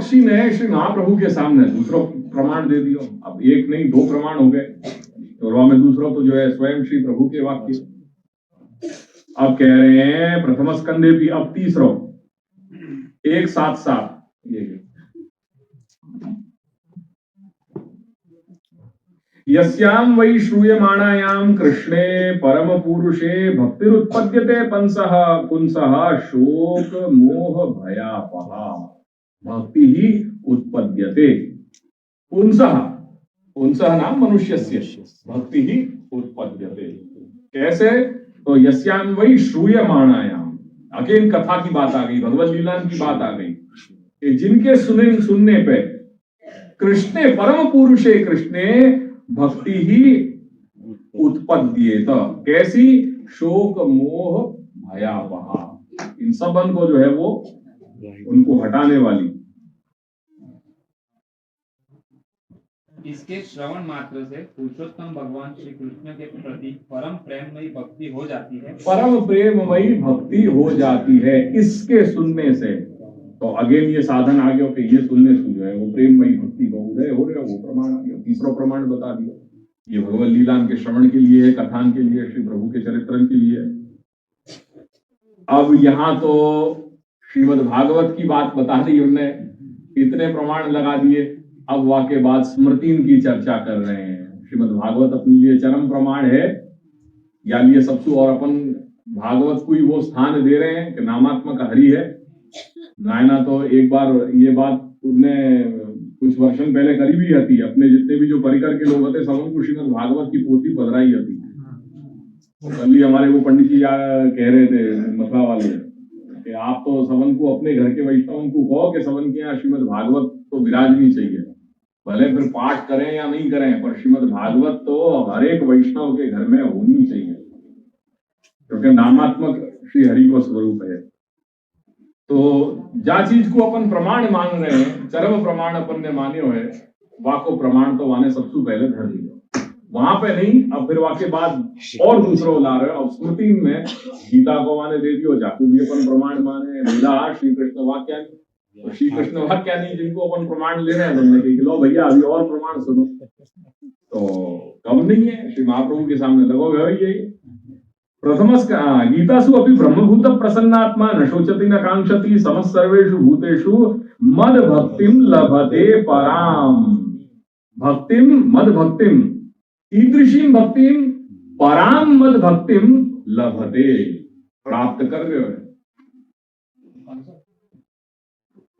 पक्षी ने श्री महाप्रभु के सामने दूसरा प्रमाण दे दिया। अब एक नहीं 2 प्रमाण हो गए, तो में दूसरा तो जो है स्वयं श्री प्रभु के वाक्य। अब कह रहे हैं प्रथम स्कंदे भी, अब तीसरा एक साथ साथ ये यस्याम वै श्रूयमाणायाम कृष्णे परम पुरुषे भक्तिरुत्पद्यते पुंसः शोक मोह भयापहा। भक्ति ही उत्पद्यते पुंसः नाम मनुष्यस्य, भक्ति ही उत्पद्यते। कैसे? तो यस्याम वै श्रूयमाणायाम, अकेले कथा की बात आ गई, भगवत लीला की बात आ गई कि जिनके सुनने पे कृष्णे परम पुरुषे कृष्णे भक्ति ही उत्पद्येत। कैसी? शोक मोह भयापहा, इन सबन को जो है वो उनको हटाने वाली। इसके श्रवण मात्र से पुरुषोत्तम भगवान श्री कृष्ण के प्रति परम प्रेममयी भक्ति हो जाती है, परम प्रेममयी भक्ति हो जाती है इसके सुनने से। तो अगेन ये साधन आ गया कि ये सुनने से जो है वो प्रेममयी भक्ति का उदय हो रहा है, वो प्रमाण आ गया। तीसरा प्रमाण बता दिया, ये भगवत लीला के श्रवण के लिए है, कथान के लिए, श्री प्रभु के चरित्रन के लिए। अब यहाँ तो श्रीमद् भागवत की बात बता दी उन्होंने, इतने प्रमाण लगा दिए। अब वाके बाद स्मृतिन की चर्चा कर रहे हैं। श्रीमद् भागवत अपने लिए चरम प्रमाण है या लिए सबसे, और अपन भागवत को ही वो स्थान दे रहे हैं कि नामात्मक हरि है। नायना तो एक बार ये बात उनने कुछ वर्षन पहले करी भी थी, अपने जितने भी जो परिकर के लोग होते सब उनको श्रीमद् भागवत की पोथी बदराई थी। कल ही हमारे वो पंडित जी कह रहे थे मथुरा वाले कि आप तो सबन को अपने घर के वैष्णव को कहो कि सबन के यहाँ श्रीमद् भागवत तो विराजनी चाहिए, भले फिर पाठ करें या नहीं करें, पर श्रीमद् भागवत तो हर एक वैष्णव के घर में होनी चाहिए, क्योंकि नामात्मक श्री हरि को स्वरूप है। तो जा चीज को अपन प्रमाण मान रहे हैं, चरम प्रमाण अपन ने माने हुए, वाको प्रमाण तो वाने सबसे पहले धर दिया, वहां पे नहीं। अब फिर वाके बाद और दूसरा ला रहे हो। अब स्मृति में गीता को माने दे दियो, जाकू भी अपन प्रमाण माने, वेदा श्री कृष्ण वाक्या, तो श्री कृष्ण वाक्या नहीं जिनको अपन प्रमाण ले रहे हैं, तुमने कही लो भैया अभी और प्रमाण सुनो, तो कम नहीं है। श्री महाप्रभु के सामने लगो यही प्रथमस गीतासु अपि ब्रह्मभूत प्रसन्नात्मा न शोचति न कांक्षति समस्त सर्वेषु भूतेषु मद भक्तिम लभते पराम। भक्तिम मद भक्तिम ईदृशीम भक्तिम पराम मद भक्तिम लभते, प्राप्त कर रहे हो।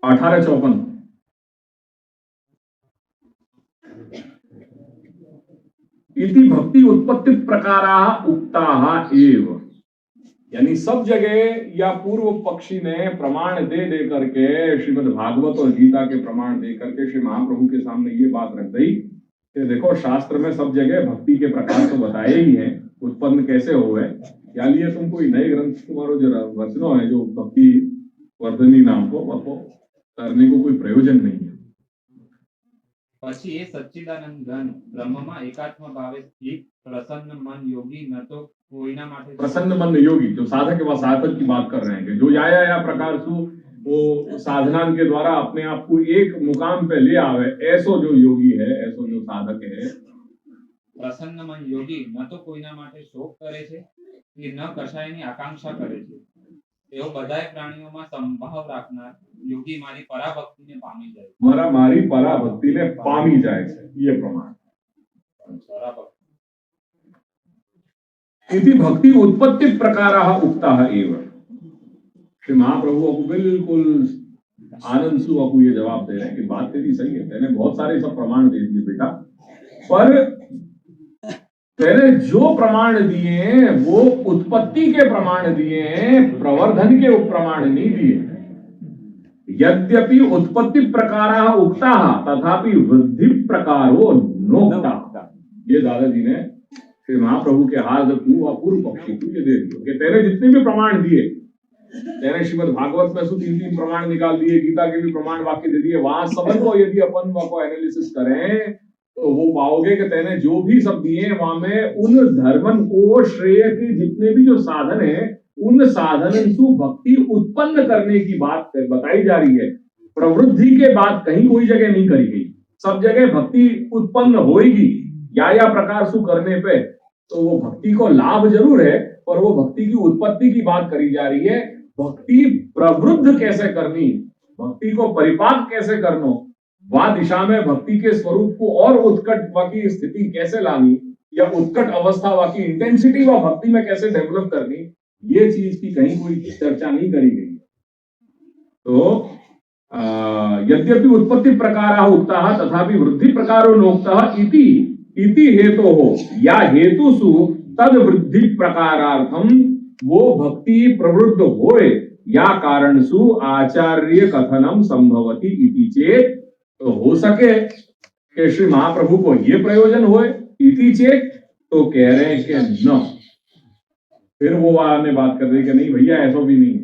1854 इति भक्ति उत्पत्ति प्रकारा उक्ताः एव, यानी सब जगह या पूर्व पक्षी ने प्रमाण दे दे करके श्रीमद् भागवत और गीता के प्रमाण दे करके श्री महाप्रभु के सामने ये बात रख दी कि देखो शास्त्र में सब जगह भक्ति के प्रकार तो बताए ही हैं, उत्पन्न कैसे हो गए। या लिए तुम कोई नए ग्रंथ तुम्हारो जो रचना है जो भक्ति वर्धनी नाम को करने को कोई प्रयोजन नहीं है। પછી એ સચ્ચિદાનંદ ઘન બ્રહ્મમાં એકાત્મ ભાવે સ્થિત પ્રસन्न मन योगी न तो कोईना माटे। प्रसन्न मन योगी जो साधक व साधक की बात कर रहे हैं कि जो या प्रकार से वो साधना के द्वारा अपने आप को एक मुकाम पे ले आवे, ऐसो जो योगी है, ऐसो जो साधक है। प्रसन्न मन योगी न तो कोईना माटे शोक करे छे कि न कशायनी आकांक्षा करे छे, एवो बधाय प्राणियों में संभाव राखनार योगी मारी पराभक्ति ने पामी जाए। मारी पराभक्ति ने पामी जाए, ये प्रमाण। इति भक्ति उत्पत्ति प्रकाराः उक्ताः एव। श्री महाप्रभु आपको बिल्कुल आनंद से आपको ये जवाब दे रहे हैं कि बात तेरी सही है, मैंने बहुत सारे सब प्रमाण दे दिए बेटा, पर पहले जो प्रमाण दिए वो उत्पत्ति के प्रमाण दिए, प्रवर्धन के प्रमाण नहीं दिए। यद्यपि उत्पत्ति प्रकारा उक्ता तथापि वृद्धि प्रकारो नोक्ता। ये दादाजी ने श्री महाप्रभु के हाथ पूर्व पक्षी को ये दे दिया कि तेरे जितने भी प्रमाण दिए, तेरे श्रीमद् भागवत में 3 प्रमाण निकाल दिए, गीता के भी प्रमाण वाक्य दे दिए, वहां सबन को यदि अपन को एनालिसिस करें तो वो पाओगे कि तेने जो भी सब दिए वहां में उन धर्मन को श्रेय के जितने भी जो साधन है उन साधन से भक्ति उत्पन्न करने की बात बताई जा रही है। प्रवृद्धि के बात कहीं कोई जगह नहीं करी गई। सब जगह भक्ति उत्पन्न होएगी या प्रकार सु करने पे, तो वो भक्ति को लाभ जरूर है, पर वो भक्ति की उत्पत्ति की बात करी जा रही है। भक्ति प्रवृद्ध कैसे करनी, भक्ति को परिपाक कैसे करना, वह दिशा में भक्ति के स्वरूप को और उत्कट की स्थिति कैसे लानी, या उत्कट अवस्था वा की इंटेंसिटी व भक्ति में कैसे डेवलप करनी, ये चीज की कहीं कोई चर्चा नहीं करी गई। तो यद्यपि उत्पत्ति प्रकार उक्ता तथापि वृद्धि प्रकारो नोक्ता इति हेतु हो या हेतुसु तद वृद्धि प्रकारार्थम वो भक्ति प्रवृद्ध होए या कारणसु आचार्य कथनम संभवति इति चेत, तो हो सके कि श्री महाप्रभु को ये प्रयोजन होए इति चेत, तो कह रहे हैं कि न। फिर वो आने बात कर रहे कि नहीं भैया ऐसा भी नहीं है,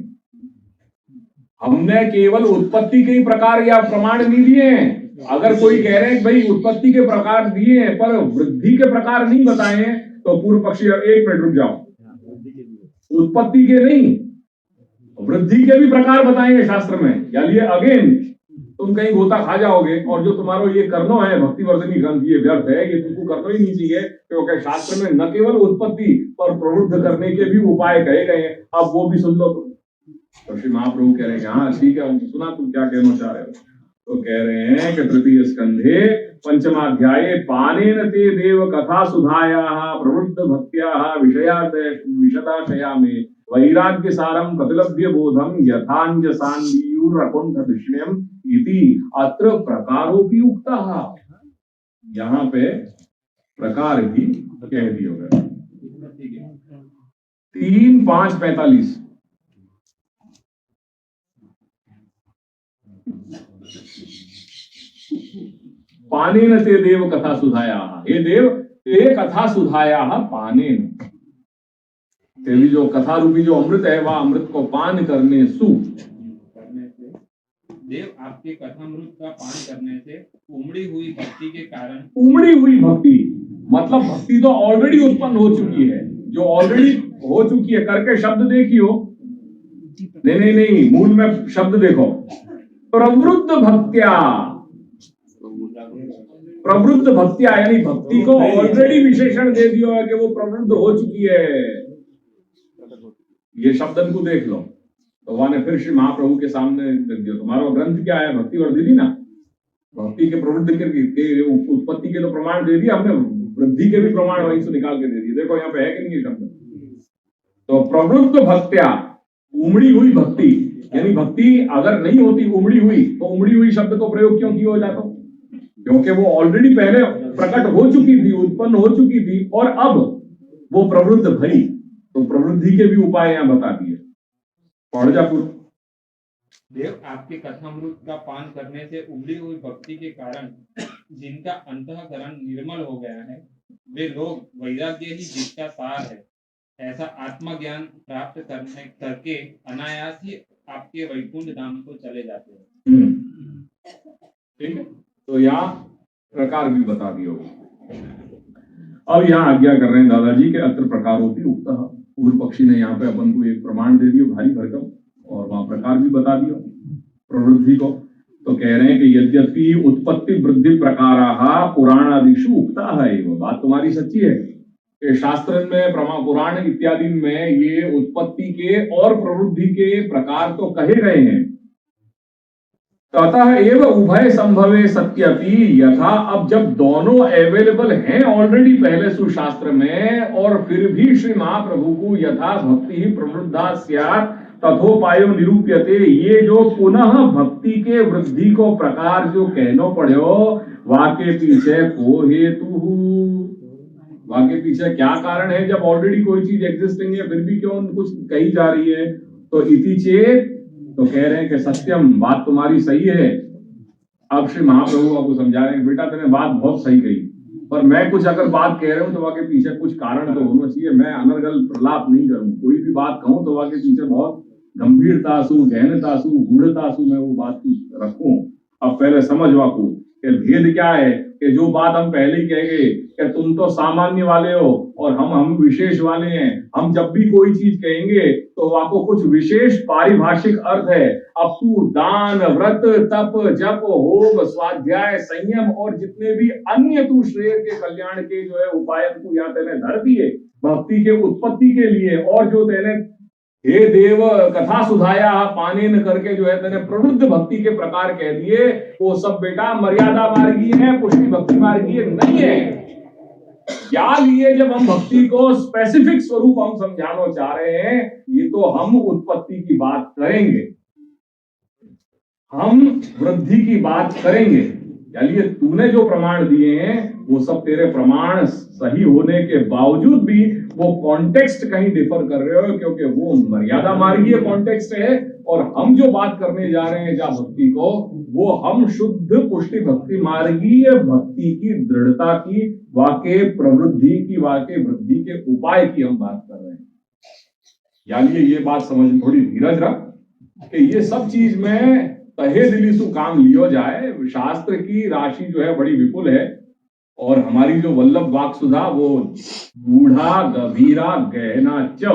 हमने केवल उत्पत्ति के ही प्रकार या प्रमाण नहीं दिए हैं। अगर कोई कह रहे हैं भाई उत्पत्ति के प्रकार दिए हैं पर वृद्धि के प्रकार नहीं बताए हैं, तो पूर्व पक्षी एक मिनट रुक जाओ, उत्पत्ति के नहीं वृद्धि के भी प्रकार बताए हैं शास्त्र में। यानी अगेन तुम कहीं गोता खा जाओगे और जो तुम्हारा ये करना है भक्ति वर्धनी ग्रंथ ये व्यर्थ है, ये तुमको करना ही नहीं चाहिए, क्योंकि शास्त्र में न केवल उत्पत्ति पर प्रवृद्ध करने के भी उपाय कहे गए हैं। अब वो भी सुन लो। तो श्री महाप्रभु कह रहे हैं हाँ ठीक है, सुना तुम क्या कहना चाह रहे हो। तो कह रहे हैं कि तृतीय स्कंधे पंचमाध्याये पानेन ते देव कथा सुधाया प्रवृद्ध भक्त्या विशदाशया में वैराग्य सारम प्रतिलभ्य बोधम यथांजसान्युरकुंठ दृश्यम इति अत्र प्रकारोपि उक्तः। यहाँ पे प्रकार भी कह दिए गए। 3:5:45 पानेन ते देव कथा सुधाया, हे देव ते कथा सुधाया पानेन, तेरी जो कथा रूपी जो अमृत है वह अमृत को पान करने से देव आपके कथामृत का पान करने से उमड़ी हुई भक्ति के कारण, उमड़ी हुई भक्ति मतलब भक्ति तो ऑलरेडी उत्पन्न हो चुकी है, जो ऑलरेडी हो चुकी है। करके शब्द देखियो, नहीं मूल में शब्द देखो, प्रवृद्ध भक्त्या, प्रवृद्ध भक्त्या यानी भक्ति को ऑलरेडी विशेषण दे दिया है कि वो प्रवृद्ध हो चुकी है। ये शब्दन को देख लो। तो वहां ने फिर श्री महाप्रभु के सामने रख दिया, तुम्हारा ग्रंथ क्या है, भक्ति वर्धिनी ना, भक्ति के प्रवृत्ति के उत्पत्ति के तो प्रमाण दे दिया हमने, वृद्धि के भी प्रमाण वहीं से निकाल के दे दिए। देखो यहाँ पे है कि नहीं ये शब्द। तो प्रवृद्ध भक्त्या उमड़ी हुई भक्ति, यानी भक्ति अगर नहीं होती उमड़ी हुई, तो उमड़ी हुई शब्द को प्रयोग क्यों किया हो जाता, क्योंकि वो ऑलरेडी पहले प्रकट हो चुकी थी, उत्पन्न हो चुकी थी, और अब वो प्रवृद्ध भई, तो प्रवृद्धि के भी उपाय यहाँ बता दिए। पढ़ जा पूर्व। देव आपके कथामृत का पान करने से उमड़ी हुई भक्ति के कारण जिनका अंतःकरण निर्मल हो गया है, वे लोग वैराग्य ही जिसका सार है, ऐसा आत्मज्ञान प्राप्त करके अनायास ही आपके वैकुंठ धाम को चले जाते हैं। ठीक है, तो यहाँ प्रकार भी बता दिए। अब यहाँ आज्ञा कर रहे हैं दादाजी के अत्र प्रकारों की उक्ता। पूर्व पक्षी ने यहाँ पे अपन को एक प्रमाण दे दियो भारी भरकम, और वहां प्रकार भी बता दियो प्रवृद्धि को। तो कह रहे हैं कि यद्यपि उत्पत्ति वृद्धि प्रकारा पुराणादिषु उक्ता है, वो बात तुम्हारी सच्ची है कि शास्त्र में पुराण इत्यादि में ये उत्पत्ति के और प्रवृद्धि के प्रकार तो कहे गए हैं। ततः एव उभय संभवे सत्यपि यथा, अब जब दोनों अवेलेबल हैं ऑलरेडी पहले सुशास्त्र में, और फिर भी श्री महाप्रभु को यथा भक्ति ही प्रवृद्धा स्यात् तथोपायो निरूप्यते, ये जो पुनः भक्ति के वृद्धि को प्रकार जो कहनो पड़ो, वाके पीछे को हेतु, वाके पीछे क्या कारण है, जब ऑलरेडी कोई चीज एग्जिस्टिंग है फिर भी क्यों कुछ कही जा रही है। तो इति चेत, तो कह रहे हैं कि सत्यम, बात तुम्हारी सही है। अब श्री महाप्रभु आपको समझा रहे हैं, बेटा तेने बात बहुत सही कही, पर मैं कुछ अगर बात कह रहा हूं तो वाके पीछे कुछ कारण तो होना चाहिए। मैं अनर्गल प्रलाप नहीं करूं, कोई भी बात कहूं तो वाके पीछे बहुत गंभीरता सु, गहनता सु, गूढ़ता सु मैं वो बात रखूं। अब पहले समझ वाकू कि भेद क्या है, कि जो बात हम पहले ही कह गए कि तुम तो सामान्य वाले हो और हम विशेष वाले हैं। हम जब भी कोई चीज कहेंगे तो आपको कुछ विशेष पारिभाषिक अर्थ है। अब तू दान, व्रत, तप, जप, होम, स्वाध्याय, संयम और जितने भी अन्य तू श्रेय के कल्याण के जो है उपाय तू यहाँ तेने धर दिए भक्ति के उत्पत्ति के लिए, और जो तेने हे देव कथा सुधाया पाने न करके जो है तेने प्रवृत्त भक्ति के प्रकार कह दिए, वो सब बेटा मर्यादा मार्गी है, पुष्टि भक्ति मार्गी नहीं है। क्या लिए जब हम भक्ति को स्पेसिफिक स्वरूप हम समझाना चाह रहे हैं, ये तो हम उत्पत्ति की बात करेंगे, हम वृद्धि की बात करेंगे। यानी तूने जो प्रमाण दिए हैं वो सब तेरे प्रमाण सही होने के बावजूद भी वो कॉन्टेक्स्ट कहीं डिफर कर रहे हो, क्योंकि वो मर्यादा मार्गीय कॉन्टेक्स्ट है और हम जो बात करने जा रहे हैं जहां भक्ति को, वो हम शुद्ध पुष्टि भक्ति मार्गीय भक्ति की दृढ़ता की, वाकई प्रवृद्धि की, वाकई वृद्धि के उपाय की हम बात कर रहे हैं। यानी ये बात समझ, थोड़ी धीरज रख कि ये सब चीज में तहे दिली सु काम लियो जाए। शास्त्र की राशि जो है बड़ी विपुल है और हमारी जो वल्लभ वाक सुधा वो गूढ़ा गंभीरा गहना च,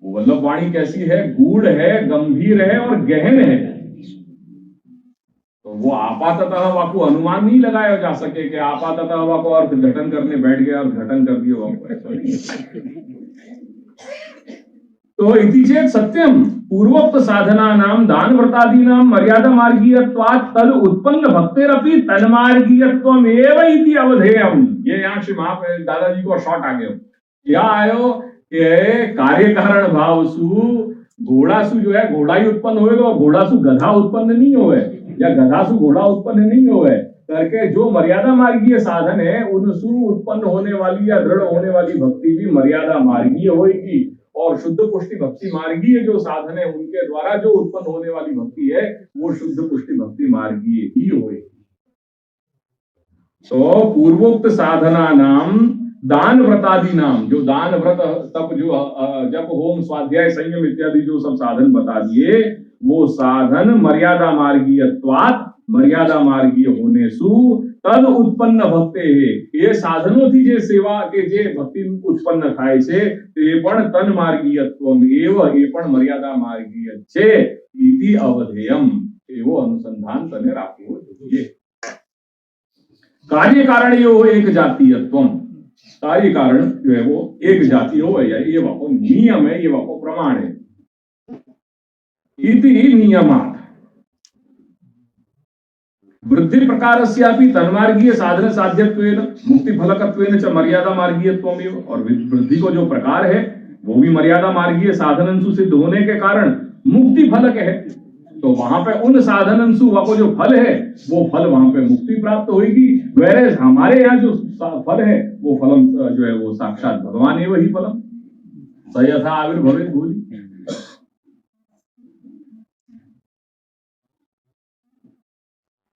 वो वल्लभ वाणी कैसी है, गूढ़ है, गंभीर है और गहन है। तो वो आपाततः वाको अनुमान नहीं लगाया जा सके कि आपाततः वाको अर्थ घटन करने बैठ गया और घटन कर दिया वाको। तो इति चेत् सत्यम पूर्वोक्त साधना नाम दान व्रतादि नाम मर्यादा मार्गीयत्वात् तद उत्पन्न भक्तेरपि तन्मार्गीयत्वमेव इति अवधेयम्। ये यहाँ श्री दादाजी को शॉर्ट आ गए। क्या आयो कि कार्य कारण भाव सु घोड़ा सु जो है घोड़ा ही उत्पन्न होएगा, घोड़ा सु गधा उत्पन्न नहीं होए या गधा सु घोड़ा उत्पन्न नहीं होए करके जो मर्यादा मार्गीय साधन है उनसु उत्पन्न होने वाली या दृढ़ होने वाली भक्ति भी मर्यादा मार्गीय होगी, और शुद्ध पुष्टि भक्ति मार्गीय जो साधन है उनके द्वारा जो उत्पन्न होने वाली भक्ति है वो शुद्ध पुष्टि भक्ति मार्गीय ही होगी। तो पूर्वोक्त साधना नाम दान व्रतादि नाम, जो दान व्रत तप जो जप होम स्वाध्याय संयम इत्यादि जो सब साधन बता दिए, वो साधन मर्यादा मार्गीयत्वात्, मर्यादा मार्गीय होने सु तद उत्पन्न भक्ते है। ये साधनों थी जे सेवा के जे भक्ति उत्पन्न थाय छे ते पण तन मार्गीयत्वम एव, ये पण मर्यादा मार्गीय छे इति अवधेयम, एवो अनुसंधान तने राखવો જોઈએ। कार्य कारण यो एक जातीयत्वम, कार्य कारण जो है वो एक जाति हो, या ये वाको नियम है, ये वाको प्रमाण है। इति नियमात् वृद्धि प्रकारस्यापि तन्मार्गीय साधन साध्यत्वेन मुक्ति फलकत्वेन च मर्यादा मार्गीयत्वमेव, और वृद्धि को जो प्रकार है वो भी मर्यादा मार्गीय साधनंसु सिद्ध होने के कारण मुक्ति फलक है। तो वहां पे उन साधनंसु वाको जो फल है वो फल वहां पे मुक्ति प्राप्त होगी, वेरे हमारे यहाँ जो फल है वो फलम जो है वो साक्षात भगवान है, वही फलम स यथा आविर्भवेत् भूरि।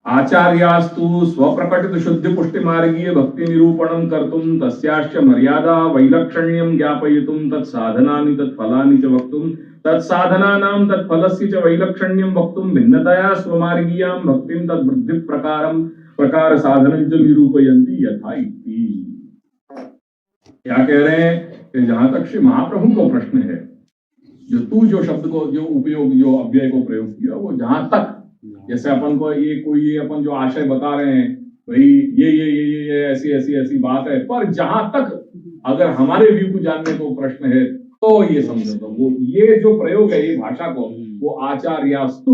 आचार्यास्तु स्वप्रकटित शुद्ध पुष्टि मार्गीय भक्ति निरूपणं कर्तुं तस्याश्च मर्यादा वैलक्षण्यं ज्ञापयितुं तत्साधनानि तत्फलानि च वक्तुं तत्साधनानां तत्फलस्य च वैलक्षण्यं वक्तुं भिन्नतया स्वमार्गीयां भक्तिं तद्वृद्धि प्रकार साधनं च निरूपयन्ति यथा इति। क्या कह रहे हैं कि जहां तक श्री महाप्रभु को प्रश्न है, जो शब्द को जो उपयोग जो अव्यय को प्रयोग किया, वो जहां तक जैसे अपन को ये कोई अपन जो आशय बता रहे हैं भाई ये ऐसी बात है, पर जहां तक अगर हमारे व्यू को जानने को प्रश्न है तो ये समझो, तो वो ये जो प्रयोग है ये भाषा को, वो आचार्यास्तु,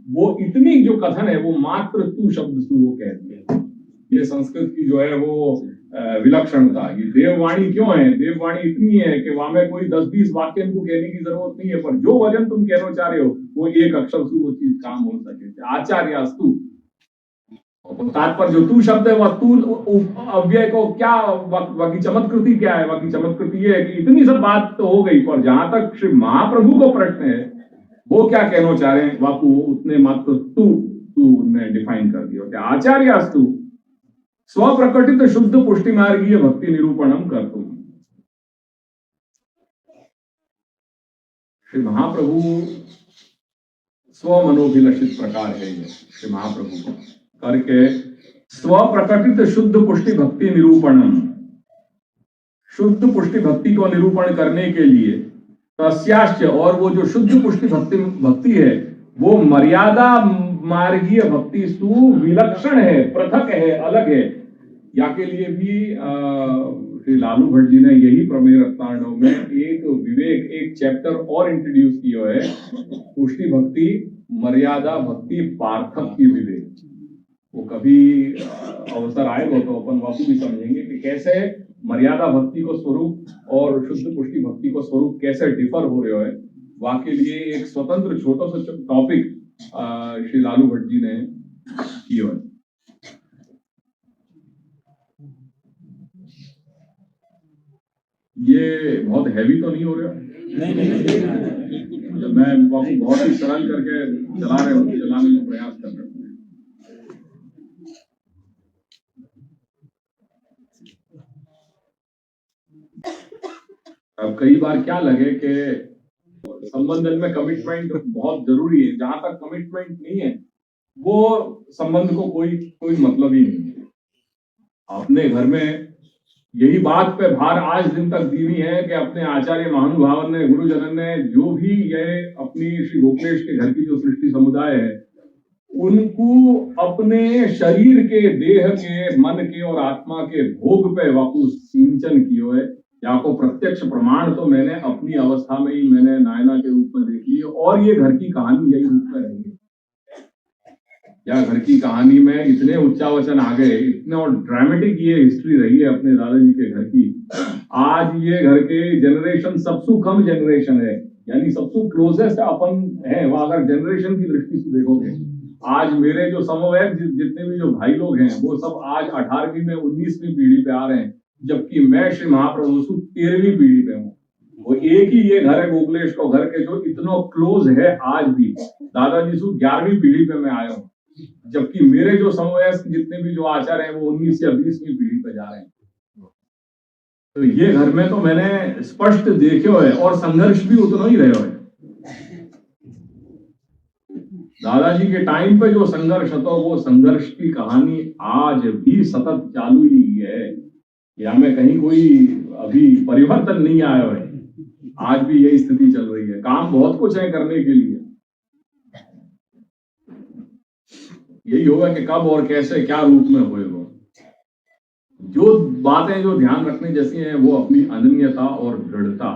वो इतनी जो कथन है वो मात्र तू शब्द से वो कहते हैं। ये संस्कृत की जो है वो विलक्षणता, ये देववाणी क्यों है, देववाणी इतनी है कि वहां में कोई 10-20 वाक्य इनको कहने की जरूरत नहीं है, पर जो वचन तुम कहना चाह रहे हो वो एक अक्षर से वो चीज काम हो सके। आचार्यास्तु, तात्पर्य जो तू शब्द है वह तू अव्यय को क्या बाकी चमत्कृति क्या है, बाकी चमत्कृति ये है कि इतनी सब बात तो हो गई, पर जहां तक श्री महाप्रभु को प्रश्न है वो क्या कहना चाह रहे हैं, वाकु उतने मात्र तू ने डिफाइन कर दिया। आचार्यास्तु स्वप्रकटित शुद्ध पुष्टि मार्गीय भक्ति निरूपणम कर्तुम। श्री महाप्रभु स्वमनोभिलषित प्रकार है ये श्री महाप्रभु को करके स्वप्रकटित शुद्ध पुष्टि भक्ति निरूपणम, शुद्ध पुष्टि भक्ति को निरूपण करने के लिए तस्याश्च, और वो जो शुद्ध पुष्टि भक्ति है वो मर्यादा मार्गीय भक्ति सु विलक्षण है, पृथक है, अलग है। या के लिए भी श्री लालू भट्ट जी ने यही प्रमेय रत्नार्णव में एक विवेक, एक चैप्टर और इंट्रोड्यूस किया है, पुष्टि भक्ति, मर्यादा भक्ति, पार्थक्य विवेक। वो कभी अवसर आएगा तो अपन वापस भी समझेंगे कि कैसे मर्यादा भक्ति को स्वरूप और शुद्ध पुष्टि भक्ति को स्वरूप कैसे डिफर हो रहे है। वहां के लिए एक स्वतंत्र छोटा सा टॉपिक श्री लालू भट्ट जी ने किया है। ये बहुत हैवी तो नहीं हो रहा? नहीं। मैं बहुत ही सरल करके चलाने का प्रयास कर रहा हूँ। अब कई बार क्या लगे कि संबंध में कमिटमेंट बहुत जरूरी है, जहां तक कमिटमेंट नहीं है वो संबंध को कोई मतलब ही नहीं है। अपने घर में यही बात पे भार आज दिन तक दी हुई है कि अपने आचार्य महानुभावन ने, गुरुजनन ने, जो भी ये अपनी श्री गोखलेश के घर की जो सृष्टि समुदाय है, उनको अपने शरीर के, देह के, मन के और आत्मा के भोग पे वापस सिंचन किए है। या को प्रत्यक्ष प्रमाण तो मैंने अपनी अवस्था में ही मैंने नायना के रूप में देख ली, और ये घर की कहानी यही रूप में रही है। या घर की कहानी में इतने उच्चावचन आ गए, इतने और ड्रामेटिक ये हिस्ट्री रही है अपने दादाजी के घर की। आज ये घर के जनरेशन सबसे कम जनरेशन है, यानी सबसे क्लोजेस्ट अपन है। वह अगर जनरेशन की दृष्टि से देखोगे, आज मेरे जो समवयस्क जितने भी जो भाई लोग हैं वो सब आज 18वीं में 19वीं पीढ़ी पे आ रहे हैं, जबकि मैं श्री महाप्रभु 13वीं पीढ़ी पे हूँ। वो एक ही ये घर है गोखलेश को घर के जो इतना क्लोज है आज भी। दादाजी से 11वीं पीढ़ी पे मैं आया हूँ, जबकि मेरे जो समवयस्क जितने भी जो आचार्य हैं वो 19 या 20वीं पीढ़ी पे जा रहे हैं। तो ये घर में तो मैंने स्पष्ट देखे हुए और संघर्ष भी उतना ही रहे हुए। दादाजी के टाइम पे जो संघर्ष था वो संघर्ष की कहानी आज भी सतत चालू ही है। या में कहीं कोई अभी परिवर्तन नहीं आया है, आज भी यही स्थिति चल रही है। काम बहुत कुछ है करने के लिए, यही होगा कि कब और कैसे क्या रूप में होएगा। जो बातें जो ध्यान रखने जैसी हैं वो अपनी अनन्यता और दृढ़ता।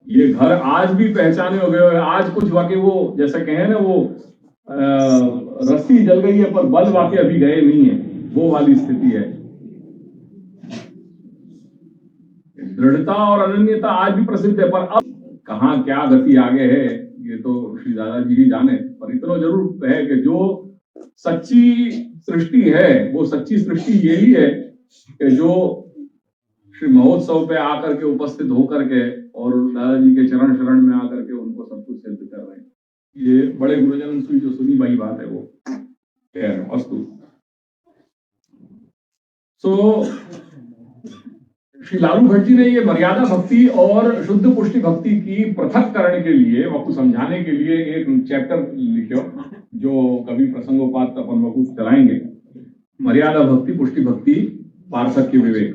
ये घर आज भी पहचाने हो गए। आज कुछ वाकई वो जैसे कहे ना, वो रस्सी जल गई है पर बल वाकई अभी गए नहीं है, वो वाली स्थिति है। दृढ़ता और अनन्यता आज भी प्रसिद्ध है, पर अब कहाँ क्या गति आगे है ये तो श्री दादाजी ही जाने। पर इतना जरूर है कि जो सच्ची सृष्टि है वो सच्ची सृष्टि यही है कि जो श्री महोत्सव पे आकर के उपस्थित होकर के और दादाजी के चरण शरण में आकर के उनको सब कुछ सिद्ध कर रहे हैं। ये बड़े गुरुजन की जो सुनी भाई बात है वो कह रहे हैं। अस्तु। श्री लालू भट्ट जी ने ये मर्यादा भक्ति और शुद्ध पुष्टि भक्ति की पृथक करने के लिए, वकु समझाने के लिए एक चैप्टर लिखो जो कभी प्रसंगोपात अपन वकु चलाएंगे। मर्यादा भक्ति, पुष्टि भक्ति, पार्थक्य विवेक।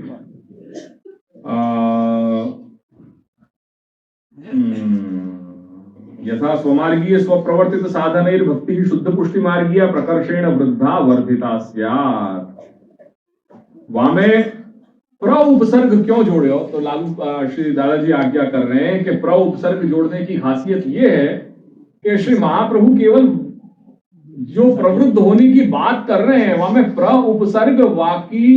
यथा स्वमार्गीय स्वप्रवर्तित साधनैर भक्ति शुद्ध पुष्टि मार्गीय प्रकर्षेण वृद्धा वर्धिता स्यात्। वहां में प्र उपसर्ग क्यों जोड़े हो? तो लालू श्री दादाजी आज्ञा कर रहे हैं कि प्र उपसर्ग जोड़ने की खासियत यह है कि श्री महाप्रभु केवल जो प्रवृत्त होने की बात कर रहे हैं वहां में प्र उपसर्ग वाकी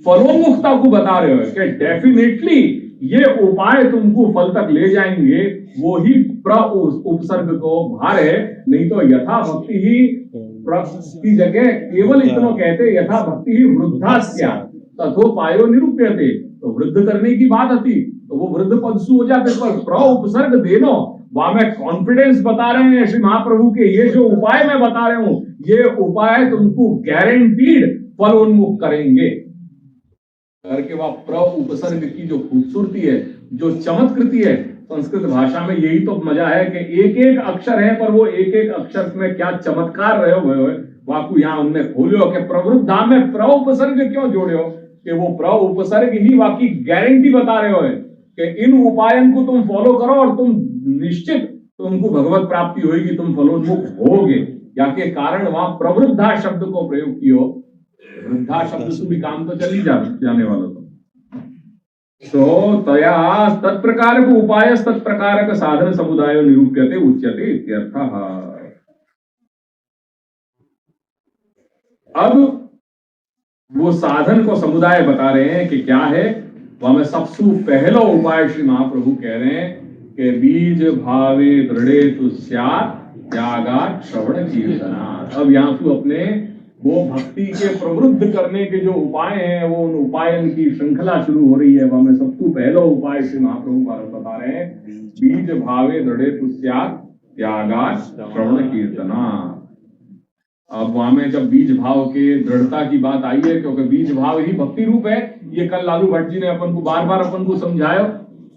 फलोन्मुखता को बता रहे हो कि डेफिनेटली ये उपाय तुमको फल तक ले जाएंगे, वो ही प्र उपसर्ग को भार है। नहीं तो यथा भक्ति ही की जगह केवल इतना कहते यथा भक्ति ही वृद्धास्या तथोपायो निरूप्यते, तो वृद्ध करने की बात आती तो वो वृद्ध पद से हो जाते। पर प्र उपसर्ग देनो वहां में कॉन्फिडेंस बता रहे हैं श्री महाप्रभु के, ये जो उपाय मैं बता रहे हूं ये उपाय तुमको गारंटीड फलोन्मुख करेंगे करके। वह प्र उपसर्ग की जो खूबसूरती है, जो चमत्कृति है, संस्कृत भाषा में यही तो मजा है कि एक एक अक्षर है पर वो एक एक अक्षर में क्या चमत्कार रहे हुए वाकु यहाँ उनने खोलियो कि प्रवृद्धा में प्र उपसर्ग क्यों जोड़ियो कि वो प्र उपसर्ग ही वाकी गारंटी बता रहे हो कि इन उपायन को तुम फॉलो करो और तुम निश्चित तुमको भगवत प्राप्ति होगी, तुम फलोन्मुख होगे। या के कारण वहां प्रवृद्धा शब्द को प्रयोग कियो। वृद्धा शब्द से भी काम तो चल ही जाने वाला तो तया तत्प्रकारक उपाय तत्प्रकारक साधन समुदाय निरूप्यते उच्यते इत्यर्थः। अब वो साधन को समुदाय बता रहे हैं कि क्या है। वहां में सबसे पहला उपाय श्री महाप्रभु कह रहे हैं कि बीज भावे दृढ़े तुस्यात् त्यागात् श्रवण कीर्तनात्। अब यहाँ से अपने वो भक्ति के प्रवृद्ध करने के जो उपाय हैं वो उन उपायन की श्रृंखला शुरू हो रही है। वहां में सबसे पहला उपाय श्री महाप्रभु बता रहे हैं बीज भावे दृढ़े तुस्यात् त्यागात् श्रवण कीर्तनात्। अब वहां में जब बीज भाव के दृढ़ता की बात आई है, क्योंकि बीज भाव ही भक्ति रूप है, ये कल लालू भट्ट जी ने अपन को बार बार अपन को समझाया।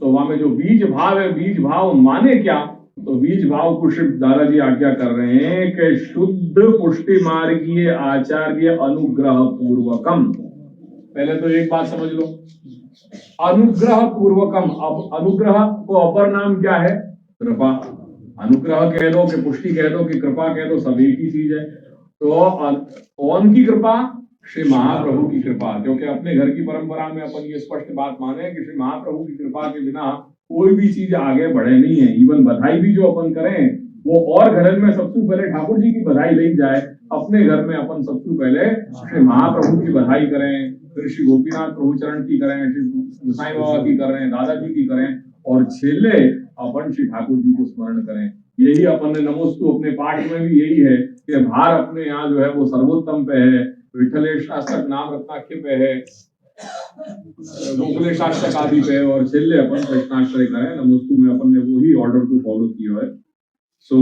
तो वहां में जो बीज भाव है, बीज भाव माने क्या, तो बीज भाव को श्री दादाजी आज्ञा कर रहे हैं कि शुद्ध पुष्टि मार्गीय आचार्य अनुग्रह पूर्वकम। पहले तो एक बात समझ लो, अनुग्रह पूर्वकम। अब अनुग्रह को अपर नाम क्या है? कृपा। अनुग्रह कह दो कि पुष्टि कह दो कि कृपा कह दो, सब एक ही चीज है। तो कौन की कृपा? श्री महाप्रभु की कृपा। क्योंकि अपने घर की परंपरा में अपन ये स्पष्ट बात माने कि श्री महाप्रभु की कृपा के बिना कोई भी चीज आगे बढ़े नहीं है। इवन बधाई भी जो अपन करें वो और घर में सबसे पहले ठाकुर जी की बधाई ली जाए, अपने घर में अपन सबसे पहले श्री महाप्रभु की बधाई करें, फिर श्री गोपीनाथ प्रभु चरण की करें, श्री गोसाई बाबा की करें, दादाजी की करें, और छेले अपन श्री ठाकुर जी को स्मरण करें। यही अपन ने नमोस्तु अपने पाठ में भी यही है कि भार अपने यहाँ जो है वो सर्वोत्तम पे है, विठलेश शास्त्रक नाम रत्नाख्य पे है, गोकुलेश शास्त्रक आदि पे है, और छेले अपन कृष्णाश्रय करें। नमोस्तु में अपन ने वही ऑर्डर को फॉलो किया है। सो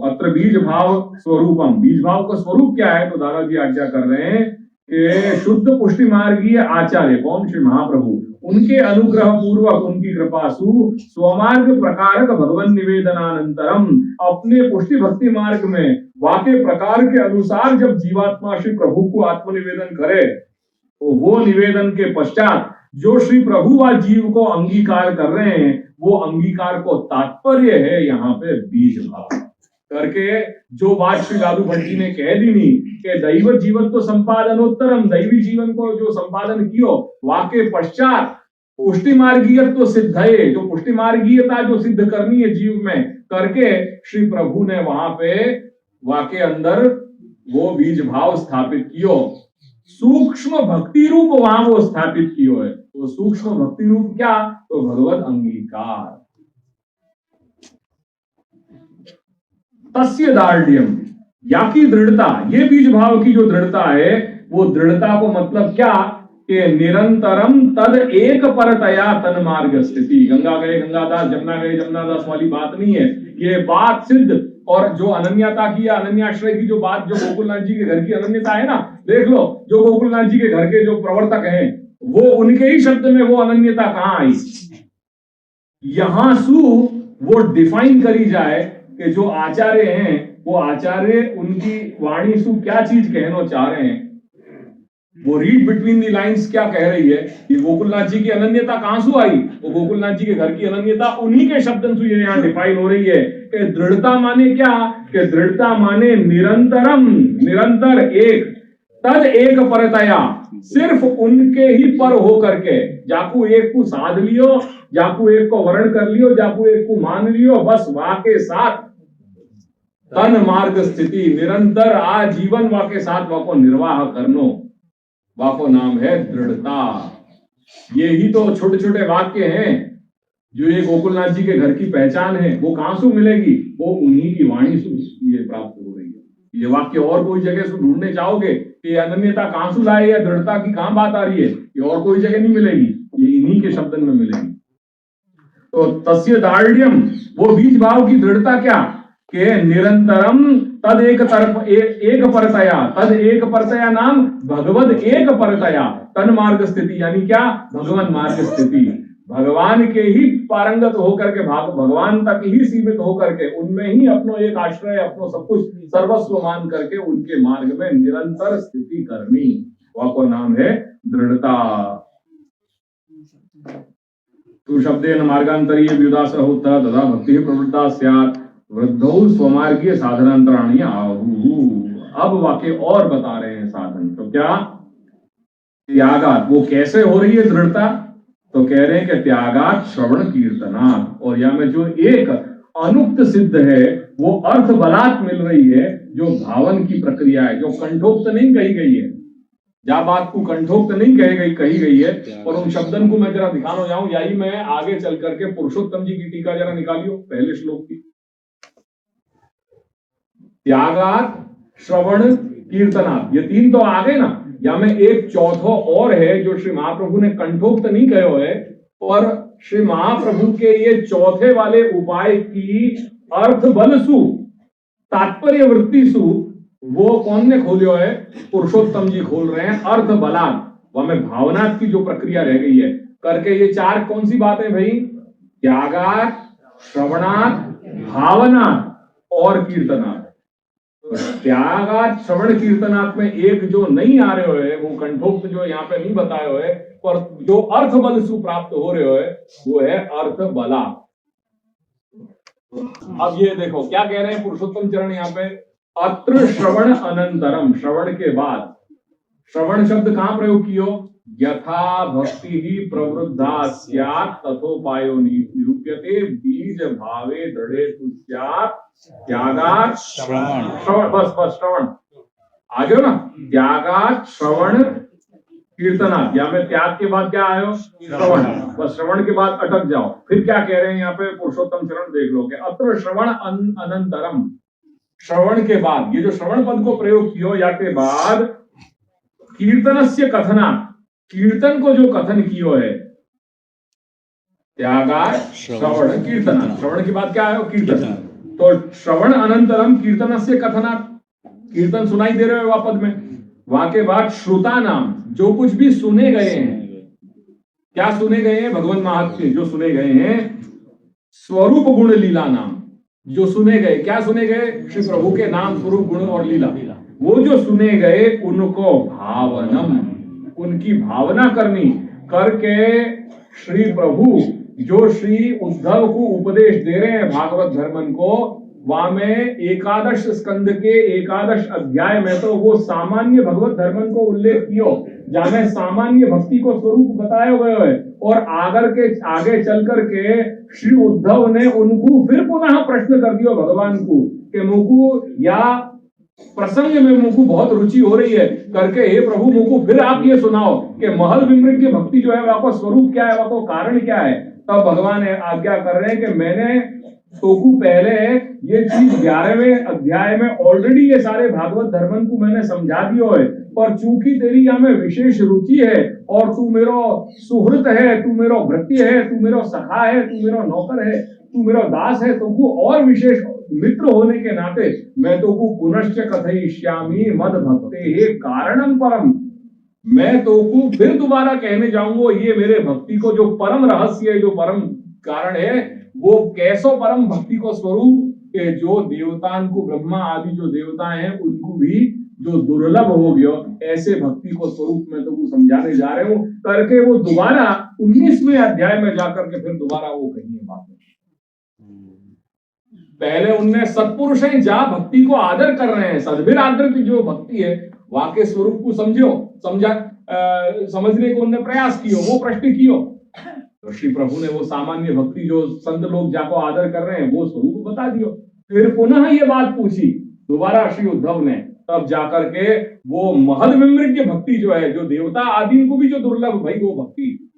अत्र बीज भाव स्वरूपम। बीज भाव का स्वरूप क्या है? तो दादाजी आज्ञा कर रहे हैं कि शुद्ध पुष्टि मार्गीय आचार्य, कौन? श्री महाप्रभु, उनके अनुग्रह पूर्वक उनकी कृपा सु स्वमार्ग प्रकारक भगवन निवेदनानंतरम, अपने पुष्टि भक्ति मार्ग में वाके प्रकार के अनुसार जब जीवात्मा श्री प्रभु को आत्मनिवेदन करे, तो वो निवेदन के पश्चात जो श्री प्रभु व जीव को अंगीकार कर रहे हैं, वो अंगीकार को तात्पर्य है यहाँ पे बीज भाव करके। जो बात श्री लालू भट्ट जी ने कह दी नहीं कि दैव जीवन तो संपादनोत्तरम, दैवी जीवन को जो संपादन कियो वाके पश्चात पुष्टि मार्गीय तो सिद्ध है, जो पुष्टि मार्गीयता जो सिद्ध करनी है जीव में करके श्री प्रभु ने वहां पे वाके अंदर वो बीज भाव स्थापित कियो। सूक्ष्म भक्ति रूप वहां वो स्थापित कियो है। तो सूक्ष्म भक्ति रूप क्या? तो भगवत अंगीकार। तस्य दार्ढ्यम, या की दृढ़ता, ये बीज भाव की जो दृढ़ता है, वो दृढ़ता को मतलब क्या कि निरंतरम तद एक परतया तन मार्ग स्थिति। गंगा गए गंगादास, जमुना गए जमुनादास वाली बात नहीं है। ये बात सिद्ध, और जो अनन्यता की या अनन्याश्रय की जो बात, जो गोकुलनाथ जी के घर की अनन्यता है ना, देख लो, जो गोकुलनाथ जी के घर के जो प्रवर्तक हैं, वो उनके ही शब्द में वो अनन्यता कहां आई? यहां सु वो डिफाइन करी जाए कि जो आचार्य हैं, वो आचार्य उनकी वाणी सु क्या चीज कहना चाह रहे हैं। वो रीड बिटवीन दी लाइंस क्या कह रही है कि गोकुलनाथ जी की अनन्यता कहां से आई? वो गोकुलनाथ जी के घर की अनन्यता उन्हीं के शब्दों से यहाँ डिफाइन हो रही है कि दृढ़ता माने क्या? कि दृढ़ता माने निरंतरम, निरंतर एक, तद एक परतया, सिर्फ उनके ही पर हो करके, जाकू एक को साध लियो, जाकू एक को वर्ण कर लियो, जाकू एक को मान लियो, बस वहां के साथ तन मार्ग स्थिति, निरंतर आजीवन वहां के साथ वहां को निर्वाह करनो, वाको नाम है दृढ़ता। ये ही तो छोटे छोटे वाक्य हैं जो ये गोकुलनाथ जी के घर की पहचान है। वो कहां से मिलेगी? वो उन्हीं की वाणी से ये प्राप्त हो रही है। ये वाक्य और कोई जगह से ढूंढने जाओगे कि अनन्यता कहां से लाए या दृढ़ता की कहां बात आ रही है, ये और कोई जगह नहीं मिलेगी, ये इन्हीं के शब्दन में मिलेगी। तो तस्य दार्ढ्यम, वो बीज भाव की दृढ़ता क्या कि निरंतरम तद एक तरफ एक परतया, तद एक परतया नाम भगवद एक परतया तन मार्ग स्थिति, यानी क्या? भगवान मार्ग स्थिति। भगवान के ही पारंगत होकर के भगवान तक ही सीमित होकर के उनमें ही अपनो एक आश्रय अपनो सब कुछ सर्वस्व मान करके उनके मार्ग में निरंतर स्थिति करनी, वह को नाम है दृढ़ता। तू शब्देन मार्गांतरीय व्युदास होता तथा भक्ति प्रवृत्ता स्यात् वृद्धौ स्वमार्गीय साधनांतराणी आहु। अब वाक्य और बता रहे हैं साधन, तो क्या त्यागात, वो कैसे हो रही है दृढ़ता, तो कह रहे हैं कि त्यागात श्रवण कीर्तनात्, और या में जो एक अनुक्त सिद्ध है वो अर्थ बलात् मिल रही है, जो भावन की प्रक्रिया है, जो कंठोक्त नहीं कही गई है, जहां बात को कंठोक्त नहीं कही गई है। और उन शब्दन को मैं जरा दिखाना जाऊं, यही मैं आगे चल करके पुरुषोत्तम जी की टीका जरा निकालियो पहले श्लोक की। त्यागात श्रवण कीर्तनात्, ये तीन तो आ गए ना, या में एक चौथा और है जो श्री महाप्रभु ने कंठोक्त नहीं कहो है, और श्री महाप्रभु के ये चौथे वाले उपाय की अर्थ बल सु तात्पर्य वृत्ति सु, वो कौन ने खोलियो है, पुरुषोत्तम जी खोल रहे हैं। अर्थ बलात्, वह में भावनात् की जो प्रक्रिया रह गई है करके, ये चार कौन सी बात है भाई, त्यागात् श्रवणात् भावनात् और कीर्तनात्। त्यागात श्रवण कीर्तनात् में एक जो नहीं आ रहे हो, वो कंठोक्त जो यहाँ पे नहीं बताए हुए, पर जो अर्थ बल सु प्राप्त हो रहे हो वो है अर्थ बला। अब ये देखो क्या कह रहे हैं पुरुषोत्तम चरण यहाँ पे, अत्र श्रवण अनंतरम, श्रवण के बाद, श्रवण शब्द कहां प्रयोग कियो, यथा भक्ति ही प्रवृद्धा स्यात् तथोपायो निरूप्यते बीज भावे दृढ़े तु स्यात् त्यागात् श्रवण, बस श्रवण आ गयो ना, त्यागात् श्रवण कीर्तनात्, या में त्याग के बाद क्या आयो, श्रवण, बस श्रवण के बाद अटक जाओ। फिर क्या कह रहे हैं यहाँ पे पुरुषोत्तम चरण देख लो कि अत्र श्रवण अनंतरम, श्रवण के बाद, ये जो श्रवण पद को प्रयोग कियो या के बाद, कीर्तनस्य कथना, कीर्तन को जो कथन कियो है, त्यागात् श्रवण कीर्तन, श्रवण के बाद क्या आयो, कीर्तन, तो श्रवण अनंतरम कीर्तनस्य कथनात्, कीर्तन सुनाई दे रहे हो वहां पद में, वहां के बाद श्रुता नाम, जो कुछ भी सुने गए हैं, क्या सुने गए हैं, भगवान महात्म्य जो सुने गए हैं, स्वरूप गुण लीला नाम, जो सुने गए, क्या सुने गए, श्री प्रभु के नाम स्वरूप गुण और लीला, वो जो सुने गए उनको भावनम, उनकी भावना करनी करके, श्री प्रभु जो श्री उद्धव को उपदेश दे रहे हैं भागवत धर्मन को, वहां में एकादश स्कंद के एकादश अध्याय में तो वो सामान्य भगवत धर्मन को उल्लेख कियो, जहां सामान्य भक्ति को स्वरूप बताया गया है, और आगे चल करके श्री उद्धव ने उनको फिर पुनः प्रश्न कर दिया भगवान को कि मुझको या प्रसंग में मुझको बहुत रुचि हो रही है करके, हे प्रभु मुझको फिर आप ये सुनाओ कि महल विमृग की भक्ति जो है वह को स्वरूप क्या है, वह को कारण क्या है। तब भगवान आज्ञा कर रहे हैं कि मैंने तो पहले ये चीज 11वें अध्याय में ऑलरेडी ये सारे भागवत धर्मन को मैंने समझा दियो है, पर चूंकि तेरी यहाँ में विशेष रुचि है और तू मेरो सुहृत है, तू मेरो भृत्य है, तू मेरो सखा है, तू मेरो नौकर है, तू मेरो दास है, तो और विशेष मित्र होने के नाते मैं तो को पुनश्च कथयिष्यामि मद भक्ते कारणम परम, मैं तो को फिर दोबारा कहने जाऊंगा ये मेरे भक्ति को जो परम रहस्य है, जो परम कारण है, वो कैसो परम भक्ति को स्वरूप के जो देवतान को, ब्रह्मा आदि जो देवता हैं उनको भी जो दुर्लभ हो गया, ऐसे भक्ति को स्वरूप में तो समझाने जा रहे हो करके, वो दोबारा 19वें अध्याय में जाकर के फिर दोबारा वो कही है बात। पहले उनने सत्पुरुष हैं जहां भक्ति को आदर कर रहे हैं, सद्भिर आदर की जो भक्ति है वहां के स्वरूप को समझने को उन्होंने प्रयास किया, वो प्रश्न किया, तो श्री प्रभु ने वो सामान्य भक्ति जो संत लोग जाको आदर कर रहे हैं वो स्वरूप बता दियो। फिर पुनः ये बात पूछी दोबारा श्री उद्धव ने, तब जाकर के वो महल विमृग भक्ति जो है, जो देवता आदि को भी जो दुर्लभ भाई वो भक्ति,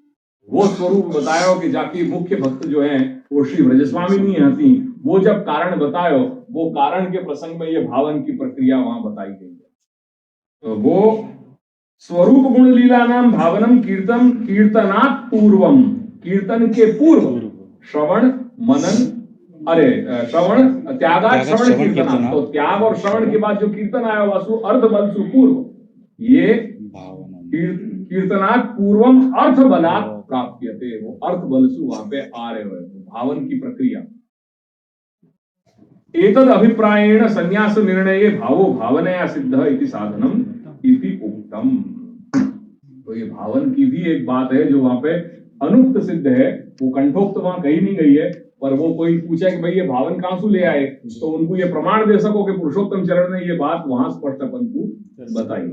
वो स्वरूप बतायो कि जाके मुख्य भक्त जो है वो श्री ब्रजस्वामी नहीं आती, वो जब कारण बतायो, वो कारण के प्रसंग में ये भावन की प्रक्रिया वहां बताई गई है। तो वो स्वरूप गुण लीला नाम भावनम कीर्तन कीर्तनात् पूर्वम, कीर्तन के पूर्व श्रवण मनन, श्रवण त्यागात् श्रवण कीर्तनात्, तो त्याग और श्रवण के बाद जो कीर्तन आया वासु अर्ध बल सुपूर्व, ये कीर्तनात् पूर्वम अर्थ बलात् प्राप्यते, वो अर्थ बल से वहां पे आ रहे हुए भावन की प्रक्रिया। एतद अभिप्रायेण संन्यास निर्णये भावो भावनया सिद्ध इति साधनम इति उक्तम। तो ये भावन की भी एक बात है जो वहां पे अनुक्त सिद्ध है, वो कंठोक्त वहां कही नहीं गई है, पर वो कोई पूछे कि भाई ये भावन कहां से ले आए, तो उनको ये प्रमाण दे सको कि पुरुषोत्तम चरण ने ये बात वहां स्पष्ट अपन को बताई।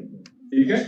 ठीक है।